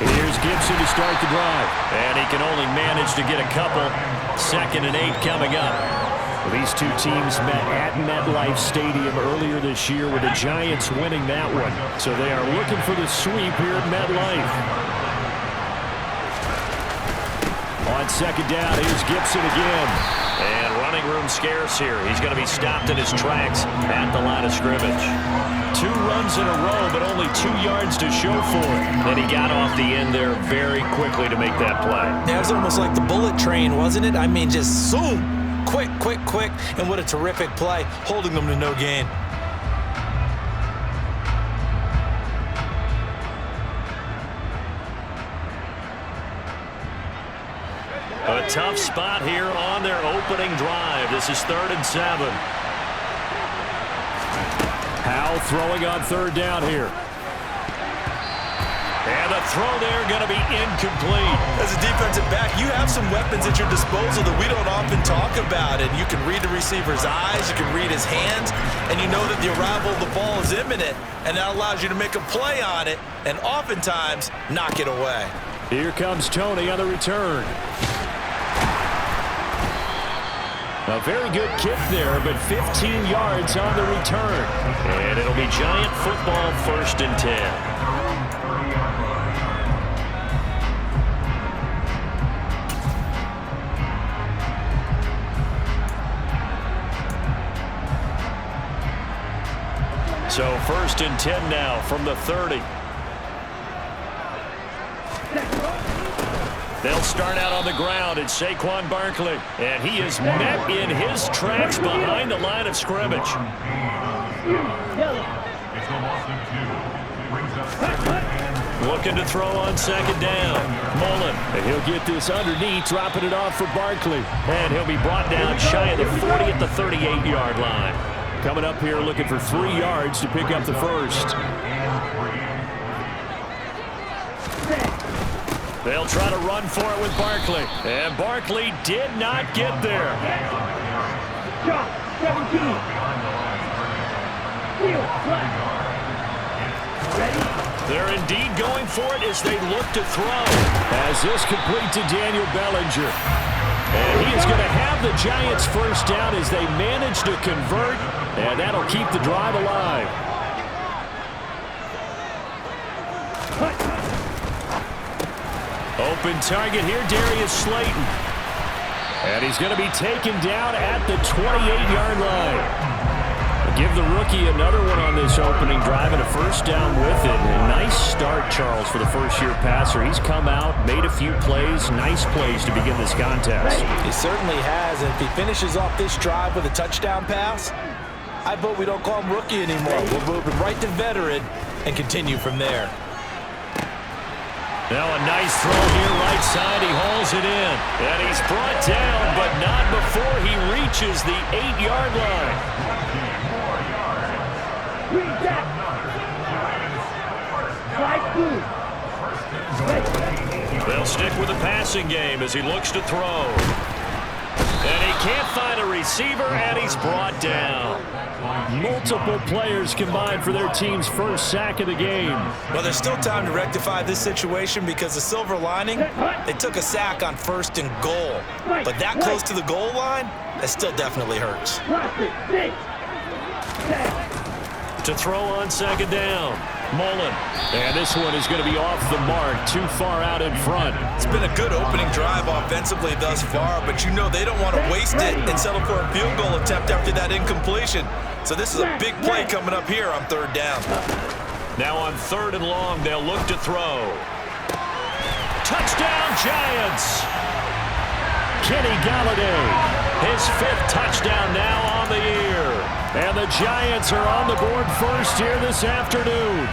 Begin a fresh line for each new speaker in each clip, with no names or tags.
Here's Gibson to start the drive. And he can only manage to get a couple. 2nd and 8 coming up. These two teams met at MetLife Stadium earlier this year with the Giants winning that one. So they are looking for the sweep here at MetLife. On 2nd down, here's Gibson again. And running room scarce here. He's going to be stopped in his tracks at the line of scrimmage. 2 runs in a row, but only 2 yards to show for it. And he got off the end there very quickly to make that play.
Yeah, it was almost like the bullet train, wasn't it? I mean, just zoom. Quick, quick, quick. And what a terrific play, holding them to no gain.
A tough spot here on their opening drive. This is 3rd and 7. Howell throwing on 3rd down here. And the throw there going to be incomplete.
As a defensive back, you have some weapons at your disposal that we don't often talk about. And you can read the receiver's eyes, you can read his hands, and you know that the arrival of the ball is imminent. And that allows you to make a play on it and oftentimes knock it away.
Here comes Tony on the return. A very good kick there, but 15 yards on the return. And it'll be Giant football, 1st and 10. So 1st and 10 now from the 30. They'll start out on the ground. It's Saquon Barkley. And he is met in his tracks behind the line of scrimmage. Looking to throw on 2nd down. Mullen. And he'll get this underneath, dropping it off for Barkley. And he'll be brought down shy of the 40 at the 38-yard line. Coming up here looking for 3 yards to pick up the first. They'll try to run for it with Barkley. And Barkley did not get there. They're indeed going for it as they look to throw. As this complete to Daniel Bellinger. And he is going to have the Giants first down as they manage to convert. And that'll keep the drive alive. Open target here, Darius Slayton. And he's going to be taken down at the 28-yard line. Give the rookie another one on this opening drive and a first down with it. A nice start, Charles, for the first-year passer. He's come out, made a few plays, nice plays to begin this contest.
He certainly has, and if he finishes off this drive with a touchdown pass, I vote we don't call him rookie anymore. We'll move him right to veteran and continue from there.
Now a nice throw here, right side. He hauls it in. And he's brought down, but not before he reaches the 8-yard line. They'll stick with the passing game as he looks to throw. And he can't find a receiver, and he's brought down. Multiple players combined for their team's first sack of the game.
Well, there's still time to rectify this situation because the silver lining, they took a sack on 1st and goal. But that close to the goal line, that still definitely hurts.
To throw on 2nd down. Mullen. And this one is going to be off the mark, too far out in front.
It's been a good opening drive offensively thus far, but you know they don't want to waste it and settle for a field goal attempt after that incompletion. So this is a big play coming up here on 3rd down.
Now on 3rd and long, they'll look to throw. Touchdown, Giants! Kenny Galladay, his 5th touchdown now on the year. And the Giants are on the board first here this afternoon.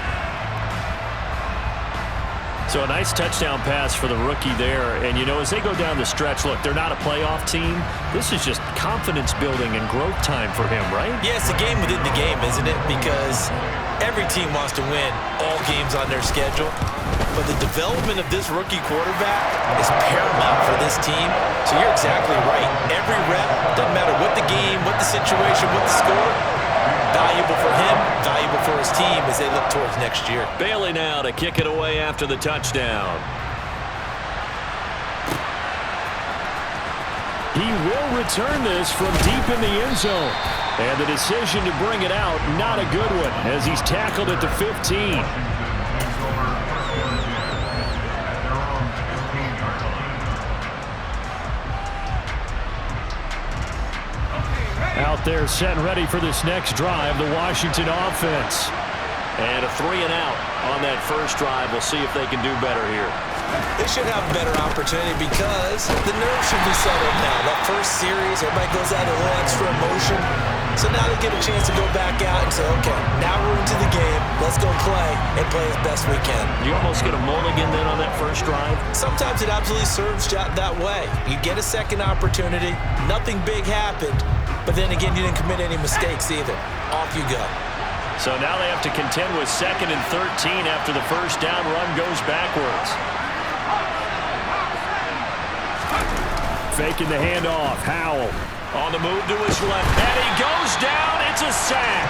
So a nice touchdown pass for the rookie there. And, you know, as they go down the stretch, look, they're not a playoff team. This is just confidence building and growth time for him, right?
Yeah, it's a game within the game, isn't it? Because every team wants to win all games on their schedule. But the development of this rookie quarterback is paramount for this team. So you're exactly right. Every rep, doesn't matter what the game, what the situation, what the score, Valuable for him, valuable for his team as they look towards next year.
Bailey now to kick it away after the touchdown. He will return this from deep in the end zone. And the decision to bring it out, not a good one, as he's tackled at the 15. Out there set and ready for this next drive, the Washington offense. And a 3 and out on that first drive. We'll see if they can do better here.
They should have a better opportunity because the nerves should be settled now. That first series, everybody goes out a little extra emotion. So now they get a chance to go back out and say, okay, now we're into the game. Let's go play and play as best we can.
You almost get a mulligan then on that first drive?
Sometimes it absolutely serves that way. You get a second opportunity. Nothing big happened. But then again, you didn't commit any mistakes either. Off you go.
So now they have to contend with 2nd and 13 after the first down run goes backwards. Faking the handoff. Howell on the move to his left. And he goes down. It's a sack.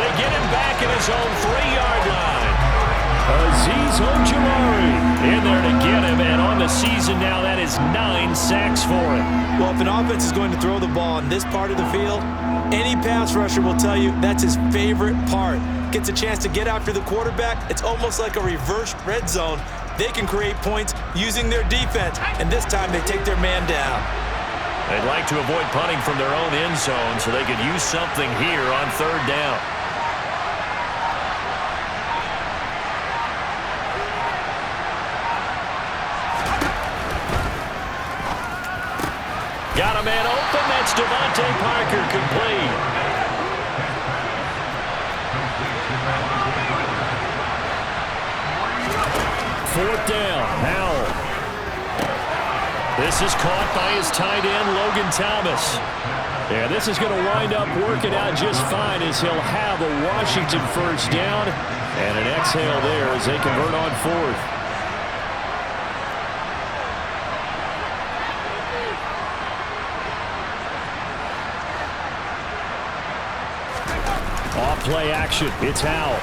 They get him back at his own 3-yard line. Azeez Ojulari in there to get him. And on the season now, that is 9 sacks for him.
Well, if an offense is going to throw the ball in this part of the field, any pass rusher will tell you that's his favorite part. Gets a chance to get after the quarterback. It's almost like a reverse red zone. They can create points using their defense, and this time they take their man down.
They'd like to avoid punting from their own end zone so they could use something here on 3rd down. Got a man open. That's Devontae Parker, complete. Fourth down, Howell. This is caught by his tight end, Logan Thomas. Yeah, this is going to wind up working out just fine as he'll have a Washington first down and an exhale there as they convert on 4th. Off-play action. It's Howell.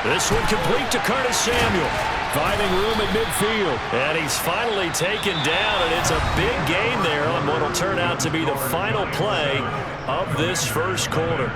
This one complete to Curtis Samuel. Finding room at midfield. And he's finally taken down, and it's a big gain there on what will turn out to be the final play of this first quarter.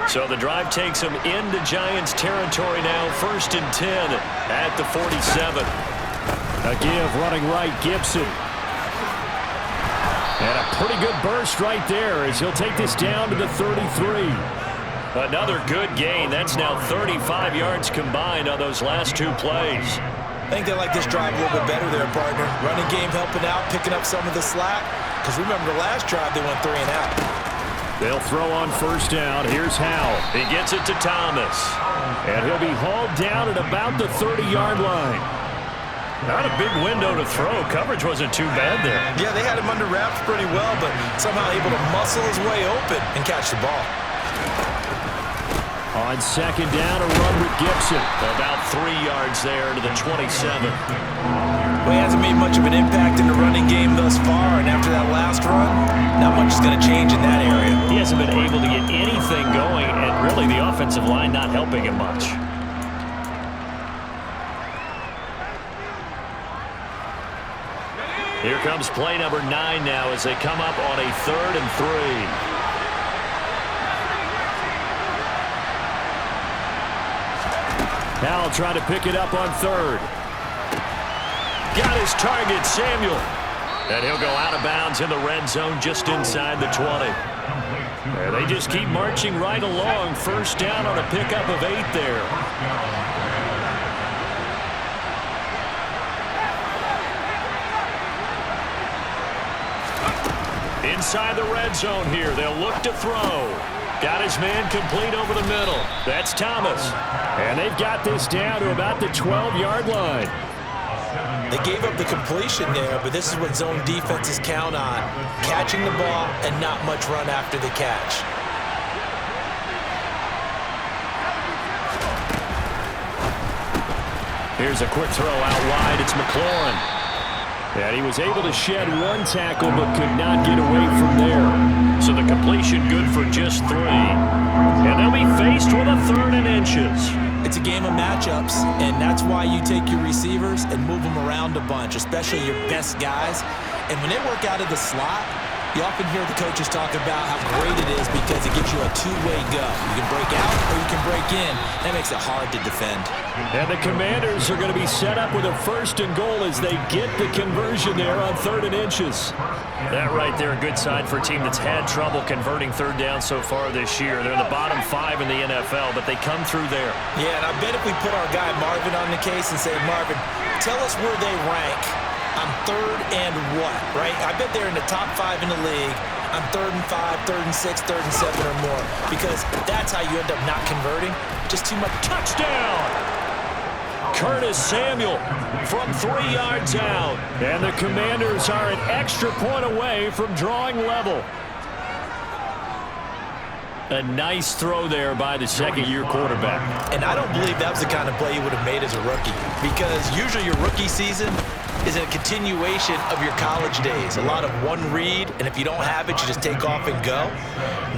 So the drive takes them into Giants territory now. 1st and 10 at the 47. A give running right, Gibson. And a pretty good burst right there as he'll take this down to the 33. Another good gain. That's now 35 yards combined on those last 2 plays.
I think they like this drive a little bit better there, partner. Running game helping out, picking up some of the slack. Because remember the last drive, they went 3 and out.
They'll throw on first down. Here's Howell. He gets it to Thomas. And he'll be hauled down at about the 30-yard line. Not a big window to throw. Coverage wasn't too bad there.
Yeah, they had him under wraps pretty well, but somehow able to muscle his way open and catch the ball.
On 2nd down, a run with Gibson. About 3 yards there to the 27.
Well, he hasn't made much of an impact in the running game thus far, and after that last run, not much is going to change in that area.
He hasn't been able to get anything going, and really the offensive line not helping him much. Here comes play number 9 now as they come up on a 3rd and 3. Howell trying to pick it up on 3rd. Got his target, Samuel. And he'll go out of bounds in the red zone just inside the 20. And they just keep marching right along. First down on a pickup of 8 there. Inside the red zone here. They'll look to throw. Got his man complete over the middle. That's Thomas. And they've got this down to about the 12-yard line.
They gave up the completion there, but this is what zone defenses count on. Catching the ball and not much run after the catch.
Here's a quick throw out wide. It's McLaurin. And he was able to shed one tackle but could not get away from there. So the completion good for just 3. And they'll be faced with a 3rd and inches.
It's a game of matchups, and that's why you take your receivers and move them around a bunch, especially your best guys. And when they work out of the slot, you often hear the coaches talk about how great it is because it gives you a two-way go. You can break out or you can break in. That makes it hard to defend.
And the Commanders are going to be set up with a 1st and goal as they get the conversion there on 3rd and inches.
That right there, a good sign for a team that's had trouble converting 3rd down so far this year. They're in the bottom 5 in the NFL, but they come through there.
Yeah, and I bet if we put our guy Marvin on the case and say, Marvin, tell us where they rank on 3rd and what, right? I bet they're in the top 5 in the league on 3rd and 5, 3rd and 6, 3rd and 7 or more, because that's how you end up not converting. Just too much.
Touchdown! Curtis Samuel from 3 yards out. And the Commanders are an extra point away from drawing level. A nice throw there by the second-year quarterback.
And I don't believe that was the kind of play you would have made as a rookie, because usually your rookie season is a continuation of your college days. A lot of one read, and if you don't have it, you just take off and go.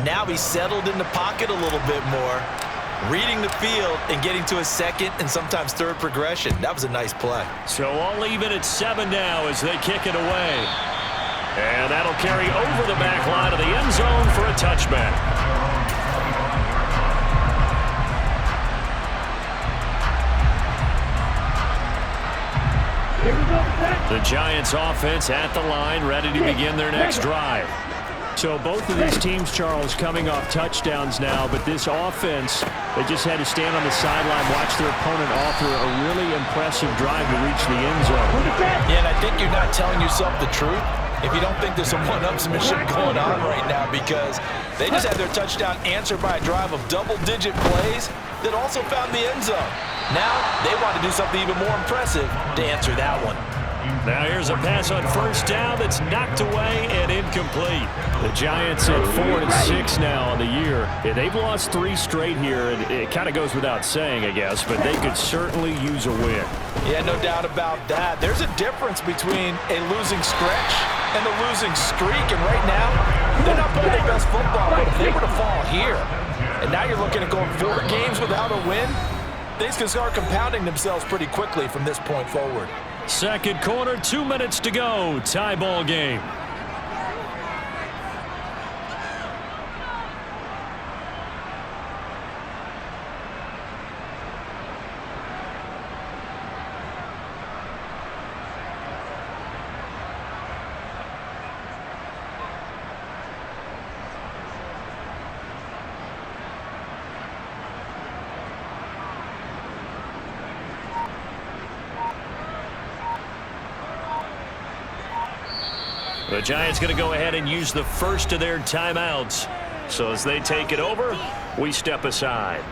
Now he's settled in the pocket a little bit more, reading the field and getting to a 2nd and sometimes 3rd progression. That was a nice play.
So all even at 7 now as they kick it away. And that'll carry over the back line of the end zone for a touchback. The Giants offense at the line, ready to begin their next drive. So both of these teams, Charles, coming off touchdowns now, but this offense, they just had to stand on the sideline, watch their opponent offer a really impressive drive to reach the end zone.
Yeah, and I think you're not telling yourself the truth if you don't think there's some one-upsmanship going on right now, because they just had their touchdown answered by a drive of double-digit plays that also found the end zone. Now they want to do something even more impressive to answer that one.
Now here's a pass on 1st down that's knocked away and incomplete. The Giants at 4-6 now on the year. Yeah, they've lost 3 straight here, and it kind of goes without saying, I guess, but they could certainly use a win.
Yeah, no doubt about that. There's a difference between a losing stretch and a losing streak, and right now, they're not playing their best football, but if they were to fall here, and now you're looking at going 4 games without a win, things can start compounding themselves pretty quickly from this point forward.
Second quarter, 2 minutes to go. Tie ball game. The Giants going to go ahead and use the first of their timeouts. So as they take it over, we step aside.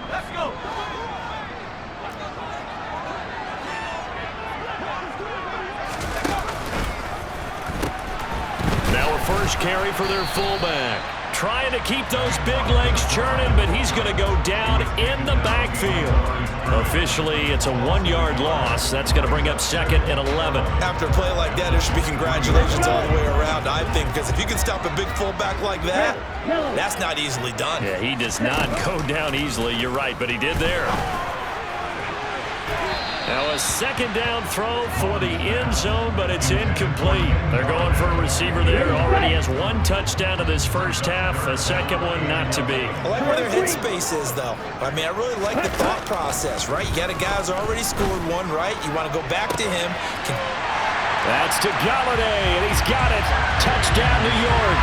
Let's go.
Now a first carry for their fullback. Trying to keep those big legs churning, but he's going to go down in the backfield. Officially, it's a 1-yard loss. That's going to bring up 2nd and 11.
After a play like that, there should be congratulations all the way around, I think, because if you can stop a big fullback like that, that's not easily done.
Yeah, he does not go down easily. You're right, but he did there. Now a 2nd down throw for the end zone, but it's incomplete. They're going for a receiver there. Already has 1 touchdown in this first half. A 2nd one not to be.
I like where their headspace is, though. I mean, I really like the thought process, right? You got a guy who's already scored 1, right? You want to go back to him.
That's to Galladay, and he's got it. Touchdown, New York.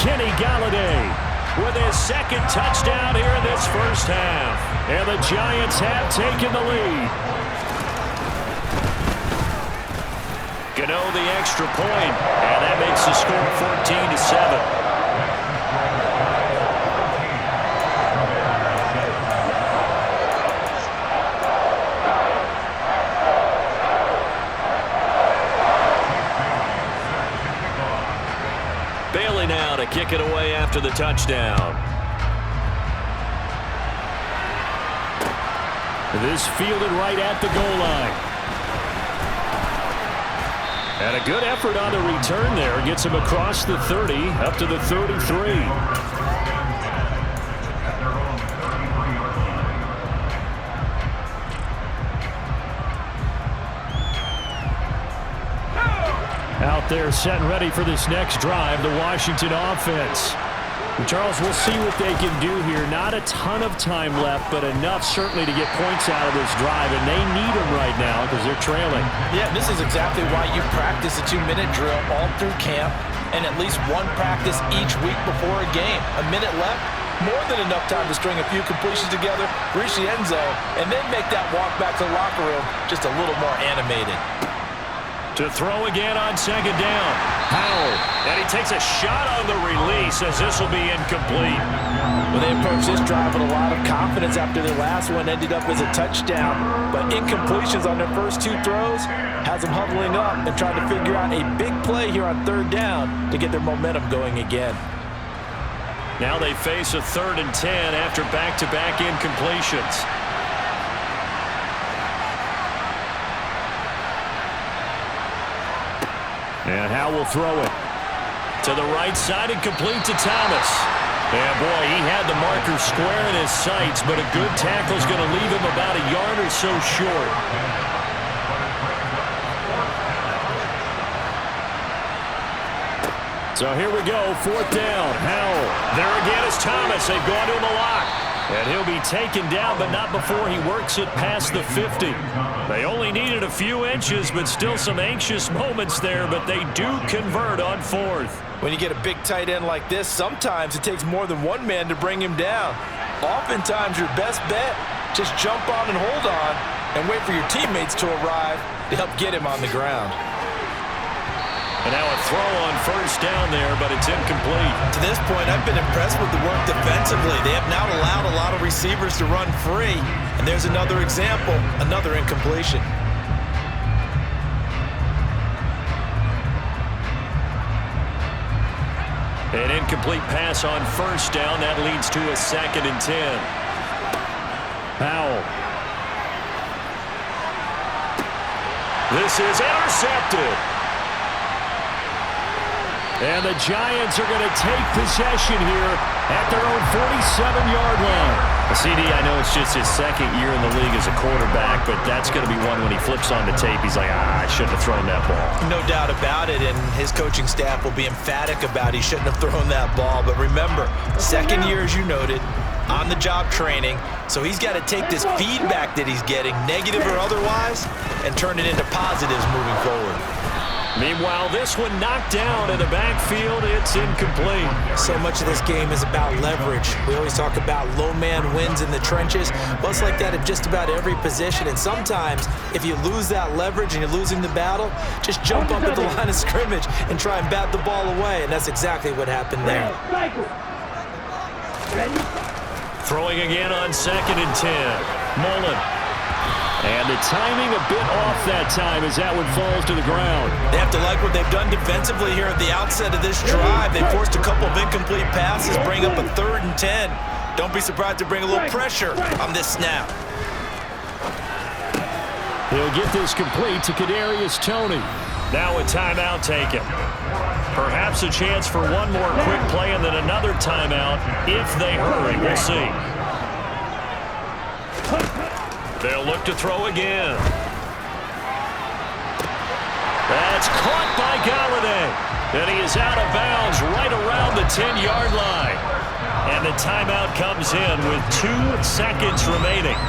Kenny Galladay with his 2nd touchdown here in this first half. And the Giants have taken the lead. Gano the extra point, and that makes the score 14-7.
kick it away after the touchdown.
This fielded right at the goal line. And a good effort on the return there. Gets him across the 30, up to the 33. Out there set and ready for this next drive, the Washington offense. Charles, we'll see what they can do here. Not a ton of time left, but enough certainly to get points out of this drive, and they need them right now because they're trailing.
Yeah, this is exactly why you practice a 2-minute drill all through camp and at least one practice each week before a game. A minute left, more than enough time to string a few completions together, reach the end zone, and then make that walk back to the locker room just a little more animated.
To throw again on second down. Howell.
And he takes a shot on the release as this will be incomplete.
Well, they approached this drive with a lot of confidence after their last one ended up as a touchdown. But incompletions on their first two throws has them huddling up and trying to figure out a big play here on third down to get their momentum going again.
Now they face a 3rd and 10 after back-to-back incompletions.
And Howell will throw it.
To the right side and complete to Thomas.
And boy, he had the marker square in his sights, but a good tackle is going to leave him about a yard or so short. So here we go, 4th down. Howell.
There again is Thomas. They've gone to him a lot.
And he'll be taken down, but not before he works it past the 50.
They only needed a few inches, but still some anxious moments there, but they do convert on 4th.
When you get a big tight end like this, sometimes it takes more than one man to bring him down. Oftentimes, your best bet, just jump on and hold on and wait for your teammates to arrive to help get him on the ground.
And now a throw on 1st down there, but it's incomplete.
To this point, I've been impressed with the work defensively. They have now allowed a lot of receivers to run free. And there's another example, another incompletion.
An incomplete pass on 1st down. That leads to a 2nd and 10.
Howell.
This is intercepted.
And the Giants are going to take possession here at their own 47-yard line.
CD, I know it's just his 2nd year in the league as a quarterback, but that's going to be one when he flips on the tape. He's like, I shouldn't have thrown that ball.
No doubt about it, and his coaching staff will be emphatic about he shouldn't have thrown that ball. But remember, 2nd year, as you noted, on-the-job training, so he's got to take this feedback that he's getting, negative or otherwise, and turn it into positives moving forward.
Meanwhile, this one knocked down in the backfield. It's incomplete.
So much of this game is about leverage. We always talk about low man wins in the trenches. Well, it's like that at just about every position. And sometimes, if you lose that leverage and you're losing the battle, just jump up at the line of scrimmage and try and bat the ball away. And that's exactly what happened there.
Throwing again on 2nd and 10. Mullen.
And the timing a bit off that time as that one falls to the ground.
They have to like what they've done defensively here at the outset of this drive. They forced a couple of incomplete passes, bring up a 3rd and 10. Don't be surprised to bring a little pressure on this snap.
He'll get this complete to Kadarius Toney.
Now a timeout taken. Perhaps a chance for one more quick play and then another timeout if they hurry. We'll see. They'll look to throw again. That's caught by Galladay. And he is out of bounds right around the 10-yard line. And the timeout comes in with 2 seconds remaining.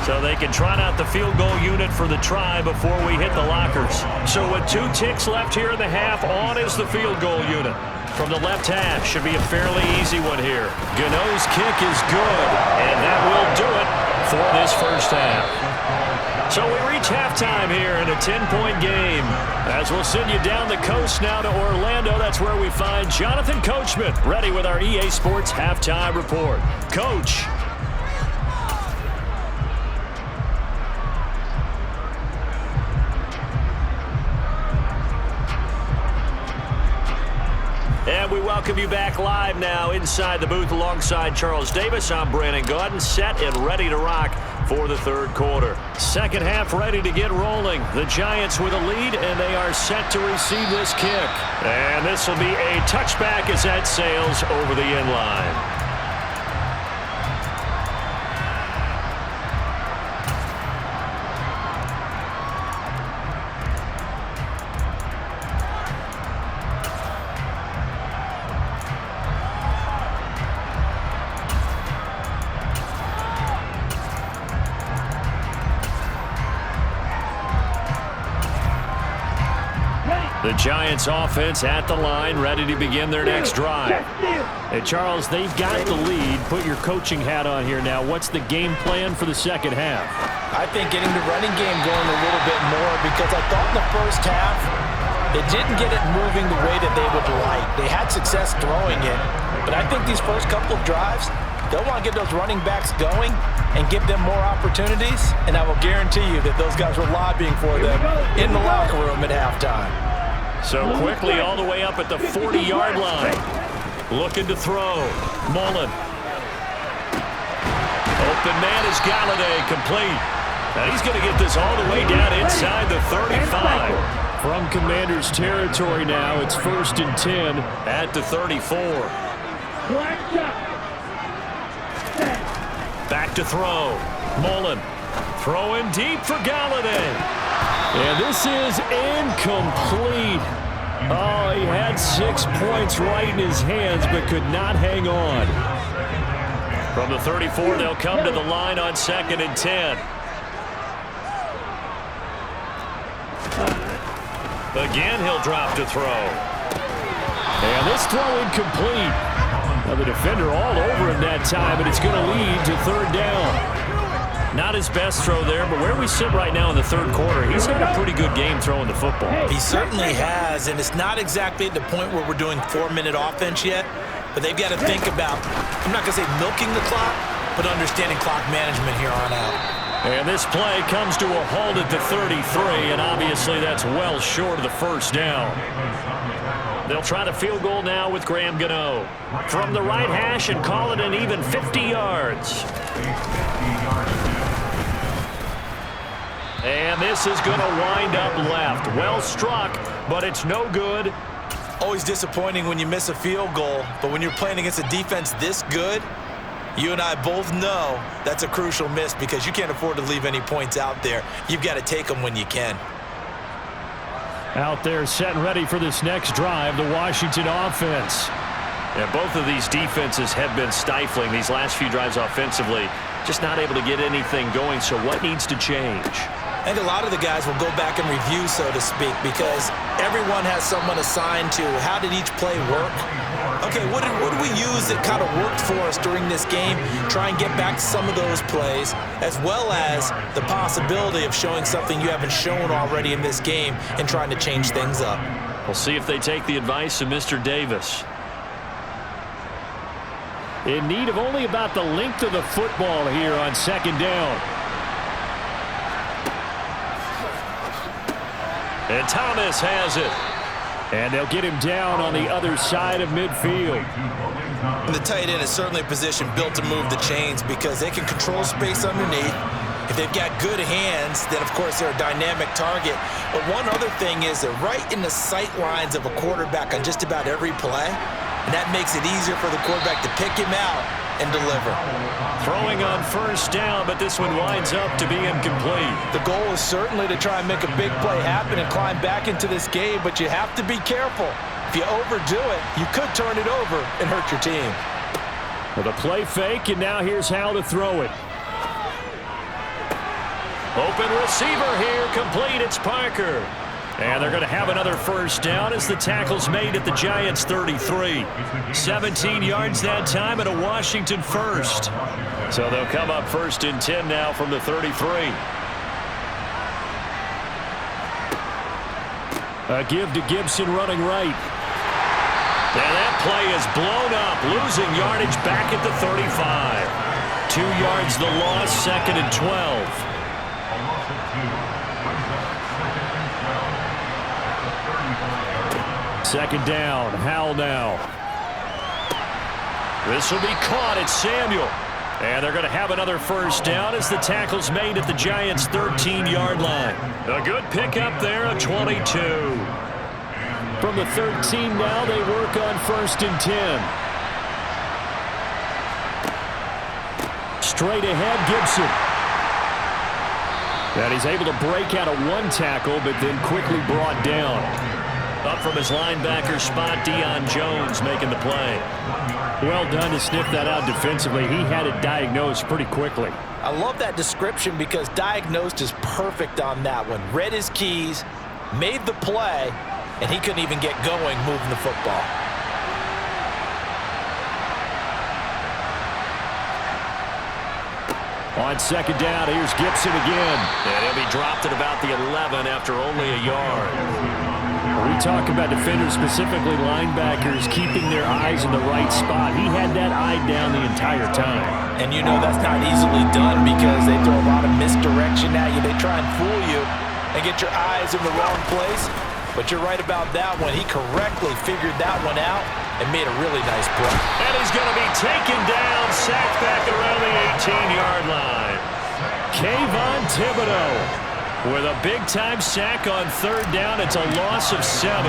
So they can trot out the field goal unit for the try before we hit the lockers. So with 2 ticks left here in the half, on is the field goal unit. From the left half, should be a fairly easy one here. Gano's kick is good, and that will do it for this first half. So we reach halftime here in a 10-point game. As we'll send you down the coast now to Orlando, that's where we find Jonathan Coachman, ready with our EA Sports Halftime Report. Coach. And And we welcome you back live now inside the booth alongside Charles Davis. I'm Brandon Gaudin, set and ready to rock for the third quarter. Second half ready to get rolling. The Giants with a lead, and they are set to receive this kick. And this will be a touchback as that sails over the end line. The Giants offense at the line, ready to begin their next drive.
Hey, Charles, they've got the lead. Put your coaching hat on here now. What's the game plan for the second half?
I think getting the running game going a little bit more, because I thought in the first half they didn't get it moving the way that they would like. They had success throwing it, but I think these first couple of drives, they'll want to get those running backs going and give them more opportunities, and I will guarantee you that those guys were lobbying for them in the locker room at halftime.
So quickly all the way up at the 40-yard line. Looking to throw. Mullen. Open man is Galladay, complete. And he's going to get this all the way down inside the 35.
From Commander's territory now, it's 1st and 10
at the 34. Back to throw. Mullen. Throwing deep for Galladay.
And this is incomplete. Oh, he had 6 points right in his hands, but could not hang on.
From the 34, they'll come to the line on 2nd and 10. Again, he'll drop to throw.
And this throw incomplete. Now the defender all over him that time, and it's going to lead to 3rd down.
Not his best throw there, but where we sit right now in the third quarter, he's had a pretty good game throwing the football.
He certainly has, and it's not exactly at the point where we're doing 4-minute offense yet, but they've got to think about, I'm not going to say milking the clock, but understanding clock management here on out.
And this play comes to a halt at the 33, and obviously that's well short of the first down. They'll try the field goal now with Graham Gano. From the right hash and call it an even 50 yards. And this is going to wind up left. Well struck, but it's no good.
Always disappointing when you miss a field goal, but when you're playing against a defense this good, you and I both know that's a crucial miss, because you can't afford to leave any points out there. You've got to take them when you can.
Out there set and ready for this next drive, the Washington offense.
Yeah, both of these defenses have been stifling these last few drives offensively. Just not able to get anything going, so what needs to change?
I think a lot of the guys will go back and review, so to speak, because everyone has someone assigned to how did each play work. Okay, what did we use that kind of worked for us during this game? Try and get back to some of those plays, as well as the possibility of showing something you haven't shown already in this game and trying to change things up.
We'll see if they take the advice of Mr. Davis.
In need of only about the length of the football here on 2nd down.
And Thomas has it.
And they'll get him down on the other side of midfield.
And the tight end is certainly a position built to move the chains, because they can control space underneath. If they've got good hands, then of course they're a dynamic target. But one other thing is they're right in the sight lines of a quarterback on just about every play. And that makes it easier for the quarterback to pick him out and deliver.
Throwing on 1st down, but this one winds up to be incomplete.
The goal is certainly to try and make a big play happen and climb back into this game, but you have to be careful. If you overdo it, you could turn it over and hurt your team.
Well, the play fake, and now here's how to throw it.
Open receiver here, complete. It's Parker. And they're going to have another 1st down as the tackle's made at the Giants' 33. 17 yards that time and a Washington 1st. So they'll come up 1st and 10 now from the 33.
A give to Gibson running right.
And that play is blown up, losing yardage back at the 35. 2 yards the loss, 2nd and 12.
Second down, Howell now.
This will be caught at Samuel. And they're going to have another first down as the tackle's made at the Giants' 13-yard line. A good pickup there of 22.
From the 13 now, they work on 1st and 10. Straight ahead, Gibson. And he's able to break out of one tackle, but then quickly brought down.
Up from his linebacker spot, Deion Jones making the play.
Well done to sniff that out defensively. He had it diagnosed pretty quickly.
I love that description because diagnosed is perfect on that one. Read his keys, made the play, and he couldn't even get going moving the football.
On 2nd down, here's Gibson again.
And he'll be dropped at about the 11 after only a yard.
We talk about defenders, specifically linebackers, keeping their eyes in the right spot. He had that eye down the entire time.
And you know that's not easily done because they throw a lot of misdirection at you. They try and fool you and get your eyes in the wrong place. But you're right about that one. He correctly figured that one out and made a really nice play.
And he's going to be taken down, sacked back around the 18-yard line.
Kayvon Thibodeau
with a big-time sack on 3rd down. It's a loss of 7.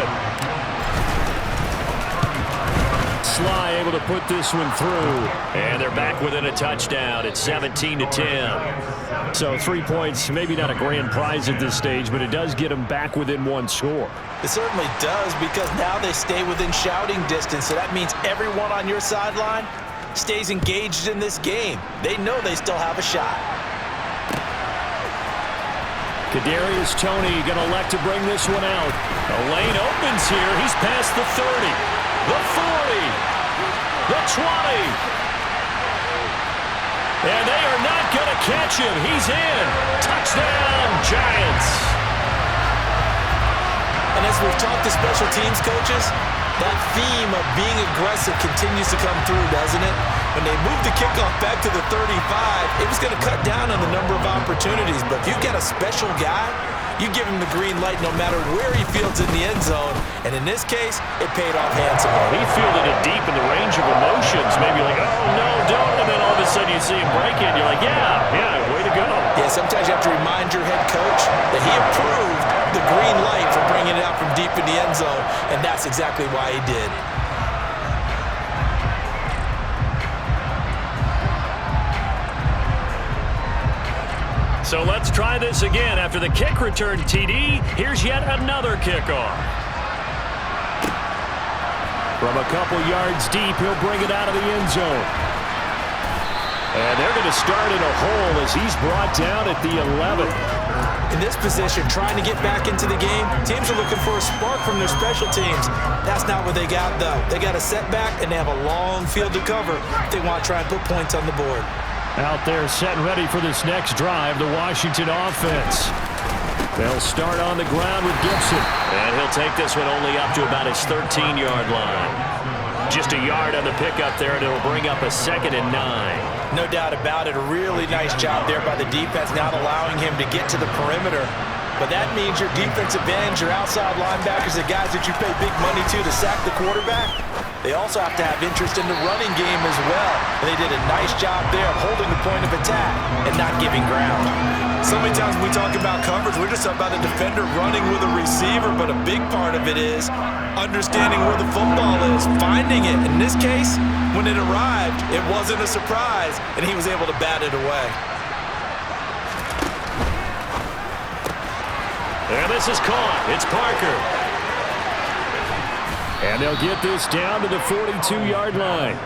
Sly able to put this one through.
And they're back within a touchdown. It's 17-10.
So 3 points, maybe not a grand prize at this stage, but it does get them back within one score.
It certainly does because now they stay within shouting distance. So that means everyone on your sideline stays engaged in this game. They know they still have a shot.
Kadarius Toney going to elect to bring this one out.
The lane opens here. He's past the 30, the 40, the 20. And they are not going to catch him. He's in. Touchdown, Giants.
And as we've talked to special teams coaches, that theme of being aggressive continues to come through, doesn't it? When they moved the kickoff back to the 35, it was going to cut down on the number of opportunities. But if you get a special guy, you give him the green light no matter where he fields in the end zone. And in this case, it paid off handsomely.
He fielded it deep in the range of emotions. Maybe like, oh, no, don't. And then all of a sudden you see him break it. And you're like, yeah, way to go.
Yeah, sometimes you have to remind your head coach that he approved the green light for bringing it out from deep in the end zone. And that's exactly why he did.
So let's try this again. After the kick return TD, here's yet another kickoff.
From a couple yards deep, he'll bring it out of the end zone. And they're going to start in a hole as he's brought down at the 11.
In this position, trying to get back into the game, teams are looking for a spark from their special teams. That's not what they got, though. They got a setback, and they have a long field to cover if they want to try and put points on the board.
Out there set and ready for this next drive, the Washington offense. They'll start on the ground with Gibson.
And he'll take this one only up to about his 13-yard line. Just a yard on the pickup there, and it'll bring up a 2nd and 9.
No doubt about it. A really nice job there by the defense, not allowing him to get to the perimeter. But that means your defensive ends, your outside linebackers, the guys that you pay big money to sack the quarterback, they also have to have interest in the running game as well. And they did a nice job there of holding the point of attack and not giving ground.
So many times when we talk about coverage, we're just talking about a defender running with a receiver, but a big part of it is understanding where the football is, finding it. In this case, when it arrived, it wasn't a surprise, and he was able to bat it away.
And this is caught. It's Parker.
And they'll get this down to the 42-yard line.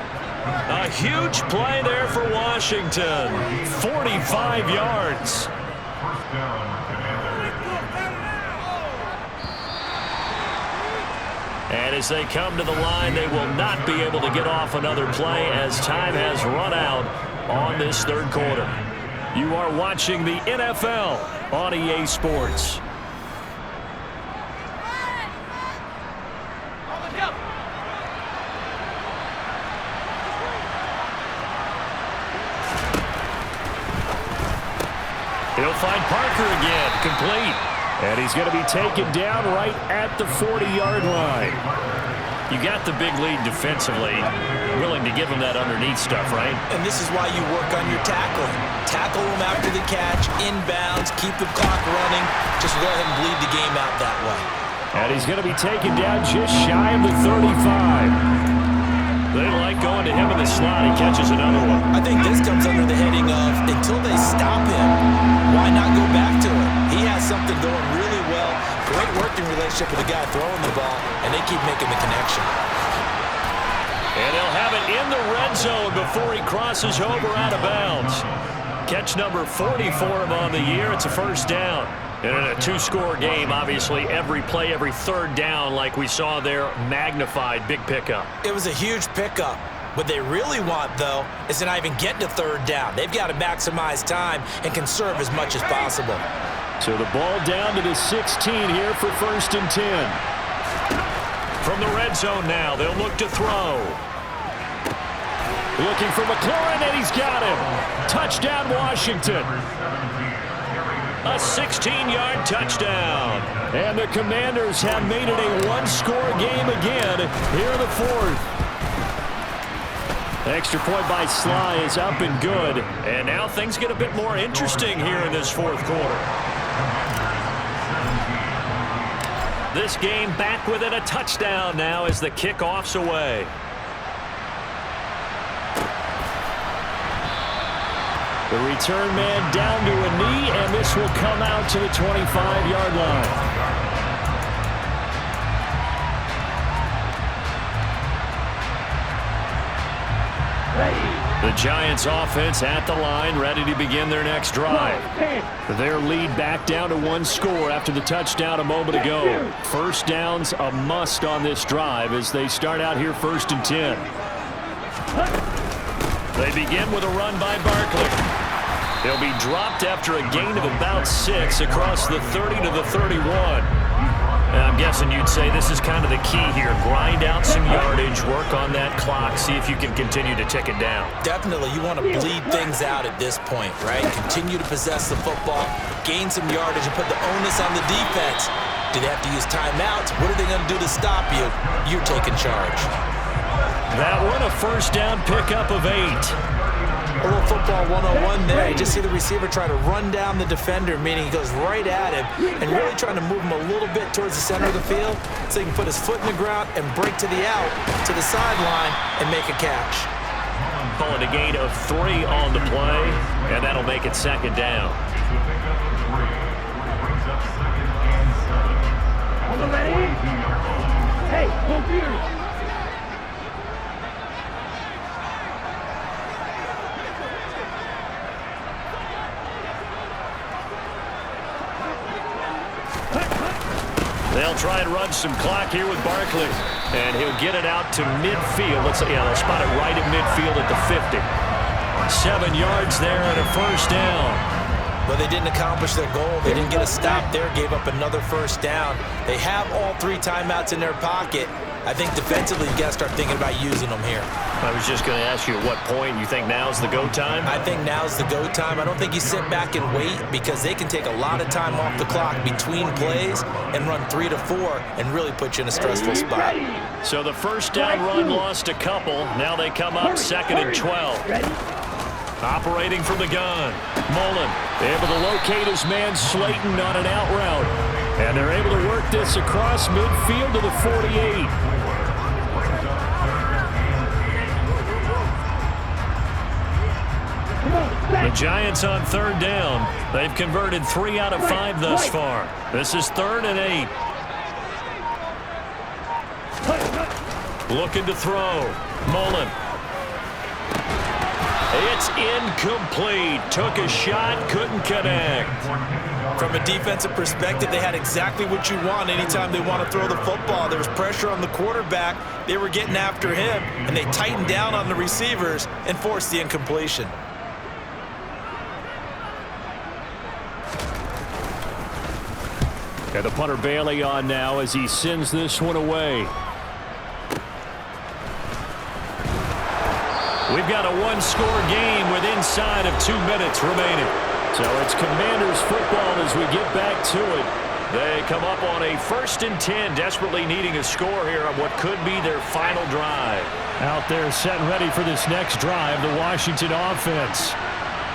A huge play there for Washington. 45 yards. And as they come to the line, they will not be able to get off another play as time has run out on this 3rd quarter.
You are watching the NFL on EA Sports.
He'll find Parker again, complete.
And he's going to be taken down right at the 40-yard line.
You got the big lead defensively, willing to give them that underneath stuff, right?
And this is why you work on your tackling. Tackle them after the catch, inbounds, keep the clock running. Just go ahead and bleed the game out that way.
And he's going to be taken down just shy of the 35.
They like going to him in the slot. He catches another one.
I think this comes under the heading of, until they stop him, why not go back to him? He has something going really well. Great working relationship with the guy throwing the ball, and they keep making the connection.
And they'll have it in the red zone before he crosses over out of bounds. Catch number 40 for him on the year. It's a first down. And in a two-score game, obviously, every play, every third down, like we saw there, magnified, big pickup.
It was a huge pickup. What they really want, though, is to not even get to third down. They've got to maximize time and conserve as much as possible.
So the ball down to the 16 here for 1st and 10.
From the red zone now, they'll look to throw.
Looking for McLaurin, and he's got him. Touchdown, Washington.
A 16-yard touchdown.
And the Commanders have made it a one-score game again here in the 4th. Extra point by Sly is up and good.
And now things get a bit more interesting here in this 4th quarter. This game back within a touchdown now as the kickoff's away.
The return man down to a knee, and this will come out to the 25-yard line.
The Giants offense at the line, ready to begin their next drive.
Their lead back down to 1 score after the touchdown a moment ago. First down's a must on this drive as they start out here 1st and 10.
They begin with a run by Barkley. He'll be dropped after a gain of about 6 across the 30 to the 31. And I'm guessing you'd say this is kind of the key here. Grind out some yardage, work on that clock, see if you can continue to tick it down.
Definitely, you want to bleed things out at this point, right? Continue to possess the football, gain some yardage, and put the onus on the defense. Do they have to use timeouts? What are they going to do to stop you? You're taking charge.
That one, a first down pickup of 8.
A little football 101 there. You just see the receiver try to run down the defender, meaning he goes right at him and really trying to move him a little bit towards the center of the field so he can put his foot in the ground and break to the out, to the sideline, and make a catch.
Calling a gain of 3 on the play, and that'll make it 2nd down.
Hey, computer.
They'll try and run some clock here with Barkley. And he'll get it out to midfield. They'll spot it right at midfield at the 50. 7 yards there and a first down.
But they didn't accomplish their goal. They didn't get a stop there, gave up another first down. They have all 3 timeouts in their pocket. I think defensively you got to start thinking about using them here.
I was just going to ask you at what point you think now's the go time?
I think now's the go time. I don't think you sit back and wait because they can take a lot of time off the clock between plays and run 3 to 4 and really put you in a stressful spot.
So the first down run lost a couple. Now they come up 2nd and 12. Operating from the gun.
Mullen able to locate his man Slayton on an out route. And they're able to work this across midfield to the 48.
The Giants on 3rd down. They've converted 3 out of 5 thus far. This is 3rd and 8. Looking to throw. Mullen. It's incomplete. Took a shot, couldn't connect.
From a defensive perspective, they had exactly what you want anytime they want to throw the football. There was pressure on the quarterback. They were getting after him, and they tightened down on the receivers and forced the incompletion.
And the punter Bailey on now as he sends this one away.
We've got a one-score game with inside of 2 minutes remaining.
So it's Commanders football as we get back to it.
They come up on a 1st and 10, desperately needing a score here on what could be their final drive.
Out there set and ready for this next drive, the Washington offense.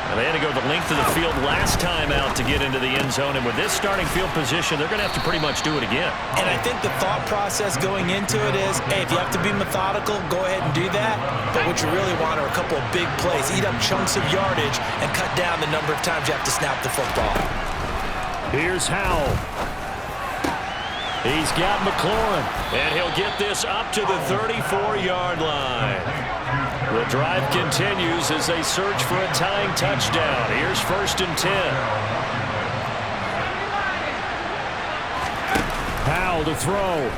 And they had to go the length of the field last time out to get into the end zone. And with this starting field position, they're going to have to pretty much do it again.
And I think the thought process going into it is, hey, if you have to be methodical, go ahead and do that. But what you really want are a couple of big plays. Eat up chunks of yardage and cut down the number of times you have to snap the football.
Here's Howell. He's got McLaurin.
And he'll get this up to the 34-yard line. The drive continues as they search for a tying touchdown. Here's 1st and 10.
Howell to throw.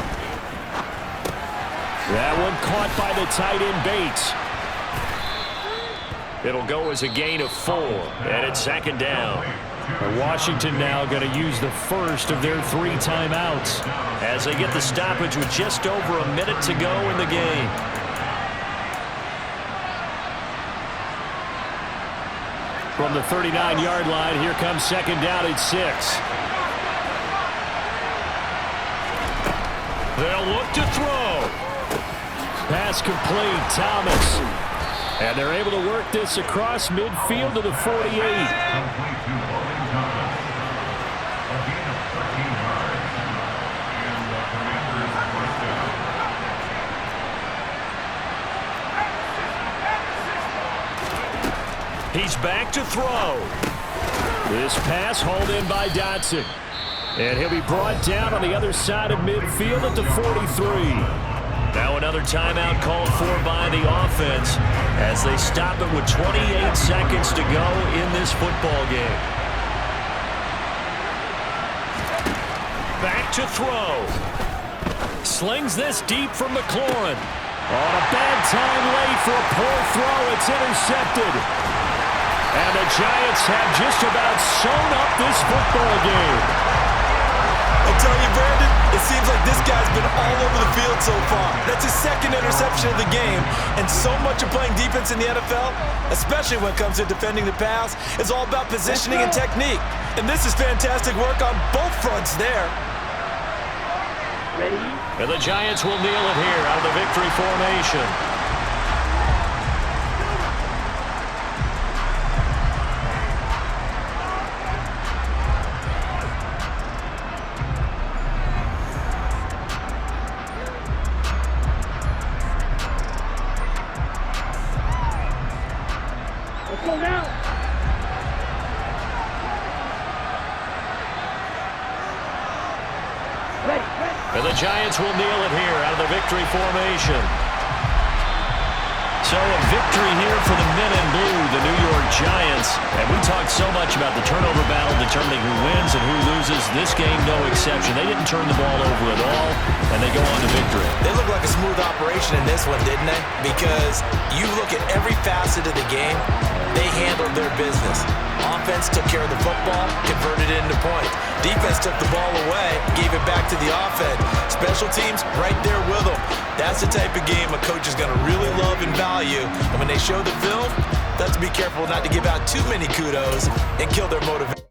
That one caught by the tight end Bates.
It'll go as a gain of 4, and it's 2nd down.
Washington now going to use the first of their 3 timeouts
as they get the stoppage with just over a minute to go in the game.
From the 39-yard line, here comes 2nd down at 6.
They'll look to throw.
Pass complete, Thomas. And they're able to work this across midfield to the 48.
He's back to throw.
This pass hauled in by Dotson. And he'll be brought down on the other side of midfield at the 43.
Now another timeout called for by the offense as they stop it with 28 seconds to go in this football game. Back to throw.
Slings this deep from McLaurin. On a bad time late for a poor throw. It's intercepted. And the Giants have just about sewn up this football game.
I'll tell you, Brandon, it seems like this guy's been all over the field so far. That's his 2nd interception of the game. And so much of playing defense in the NFL, especially when it comes to defending the pass, is all about positioning and technique. And this is fantastic work on both fronts there.
Ready?
And the Giants will kneel it here out of the victory formation.
Let's go now. Ready.
And the Giants will kneel it here out of the victory formation. So a victory here for the men in blue, the New York Giants. And we talked so much about the turnover battle determining who wins and who loses. This game, no exception. They didn't turn the ball over at all, and they go on to victory.
They look like a smooth operation in this one, didn't they? Because you look at every facet of the game, they handled their business. Offense took care of the football, converted it into points. Defense took the ball away, gave it back to the offense. Special teams right there with them. That's the type of game a coach is going to really love and value. And when they show the film, they have to be careful not to give out too many kudos and kill their motivation.